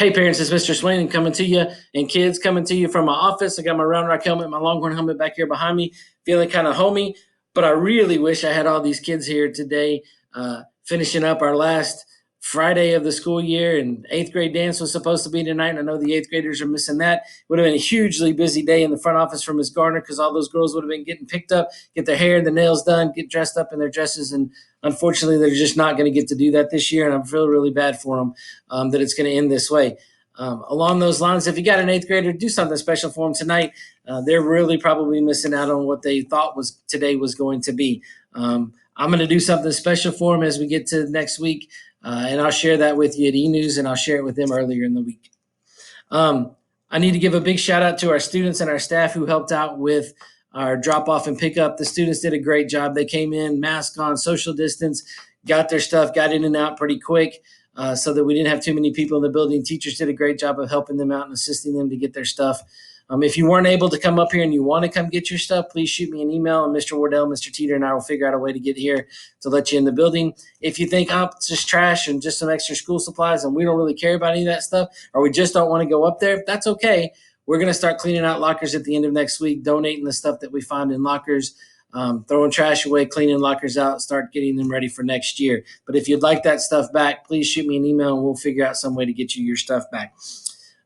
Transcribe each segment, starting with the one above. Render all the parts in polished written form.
Hey parents, it's Mr. Swain coming to you, and kids coming to you from my office. I got my Round Rock helmet, my Longhorn helmet back here behind me, feeling kind of homey. But I really wish I had all these kids here today, finishing up our last Friday of the school year. And eighth grade dance was supposed to be tonight. And I know the eighth graders are missing that. It would have been a hugely busy day in the front office for Miss Garner because all those girls would have been getting picked up, get their hair and the nails done, get dressed up in their dresses, and unfortunately, they're just not going to get to do that this year, and I feel really bad for them that it's going to end this way. Along those lines, if you got an eighth grader, do something special for them tonight. They're really probably missing out on what they thought was today was going to be. I'm going to do something special for them as we get to next week, and I'll share that with you at eNews, and I'll share it with them earlier in the week. I need to give a big shout out to our students and our staff who helped out with our drop off and pickup. The students did a great job. They came in, mask on, social distance, got their stuff, got in and out pretty quick so that we didn't have too many people in the building. Teachers did a great job of helping them out and assisting them to get their stuff. If you weren't able to come up here and you want to come get your stuff, please shoot me an email, and Mr. Wardell, Mr. Teeter, and I will figure out a way to get here to let you in the building. If you think, oh, it's just trash and just some extra school supplies and we don't really care about any of that stuff, or we just don't want to go up there, that's okay. We're going to start cleaning out lockers at the end of next week, donating the stuff that we find in lockers, throwing trash away, cleaning lockers out, start getting them ready for next year. But if you'd like that stuff back, please shoot me an email and we'll figure out some way to get you your stuff back.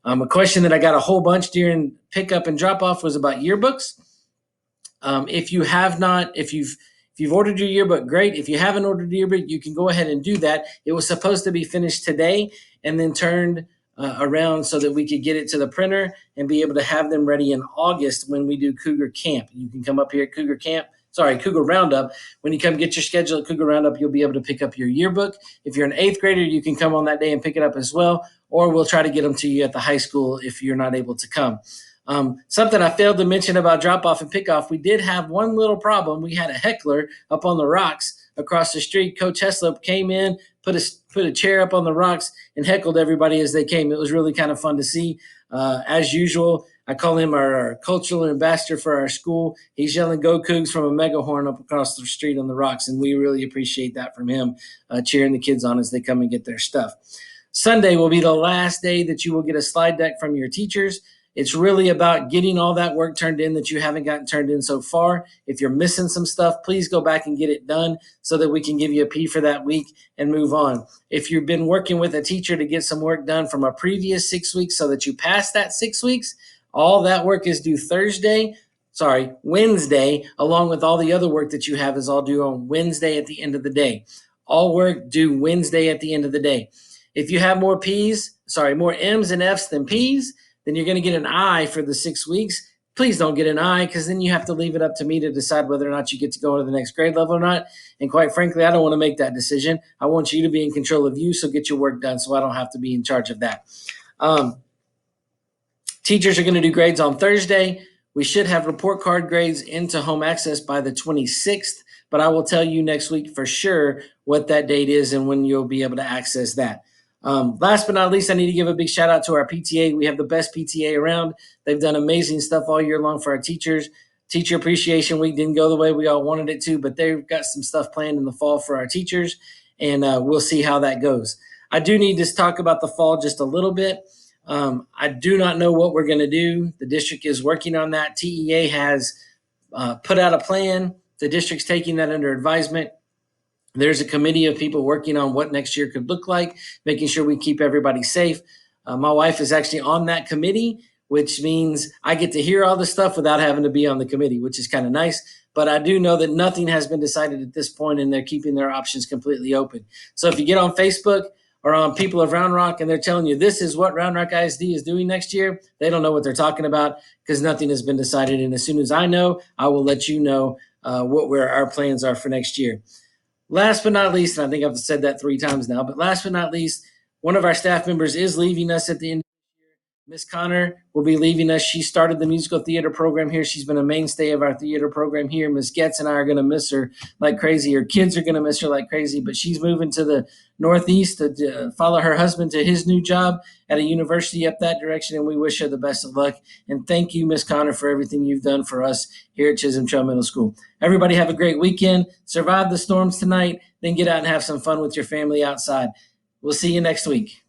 A question that I got a whole bunch during pickup and drop off was about yearbooks. If you've ordered your yearbook, great. If you haven't ordered your yearbook, you can go ahead and do that. It was supposed to be finished today and then turned around so that we could get it to the printer and be able to have them ready in August when we do Cougar Camp. You can come up here at Cougar Roundup. When you come get your schedule at Cougar Roundup, you'll be able to pick up your yearbook. If you're an eighth grader, you can come on that day and pick it up as well, or we'll try to get them to you at the high school if you're not able to come. Something I failed to mention about drop-off and pick-off, we did have one little problem. We had a heckler up on the rocks across the street. Coach Heslop came in, put a chair up on the rocks, and heckled everybody as they came. It was really kind of fun to see. As usual, I call him our cultural ambassador for our school. He's yelling "Go Cougs" from a megahorn up across the street on the rocks, and we really appreciate that from him, cheering the kids on as they come and get their stuff. Sunday will be the last day that you will get a slide deck from your teachers. It's really about getting all that work turned in that you haven't gotten turned in so far. If you're missing some stuff, please go back and get it done so that we can give you a P for that week and move on. If you've been working with a teacher to get some work done from a previous 6 weeks so that you pass that 6 weeks, all that work is due Wednesday, along with all the other work that you have is all due on Wednesday at the end of the day. All work due Wednesday at the end of the day. If you have more M's and F's than P's, then you're going to get an I for the 6 weeks. Please don't get an I, because then you have to leave it up to me to decide whether or not you get to go to the next grade level or not. And quite frankly, I don't want to make that decision. I want you to be in control of you, so get your work done so I don't have to be in charge of that. Teachers are going to do grades on Thursday. We should have report card grades into home access by the 26th, but I will tell you next week for sure what that date is and when you'll be able to access that. Last but not least, I need to give a big shout out to our PTA. We have the best PTA around. They've done amazing stuff all year long for our teachers. Teacher Appreciation Week didn't go the way we all wanted it to, but they've got some stuff planned in the fall for our teachers, and we'll see how that goes. I do need to talk about the fall just a little bit. I do not know what we're going to do. The district is working on that. TEA has put out a plan. The district's taking that under advisement. There's a committee of people working on what next year could look like, making sure we keep everybody safe. My wife is actually on that committee, which means I get to hear all the stuff without having to be on the committee, which is kind of nice. But I do know that nothing has been decided at this point, and they're keeping their options completely open. So if you get on Facebook or on People of Round Rock and they're telling you this is what Round Rock ISD is doing next year, they don't know what they're talking about, because nothing has been decided. And as soon as I know, I will let you know where our plans are for next year. Last but not least, and I think I've said that 3 times now, but last but not least, one of our staff members is leaving us at the end of the year. Miss Connor will be leaving us. She started the musical theater program here. She's been a mainstay of our theater program here. Miss Getz and I are going to miss her like crazy. Her kids are going to miss her like crazy, but she's moving to the Northeast to follow her husband to his new job at a university up that direction, and we wish her the best of luck. And thank you, Miss Connor, for everything you've done for us here at Chisholm Trail Middle School. Everybody have a great weekend. Survive the storms tonight, then get out and have some fun with your family outside. We'll see you next week.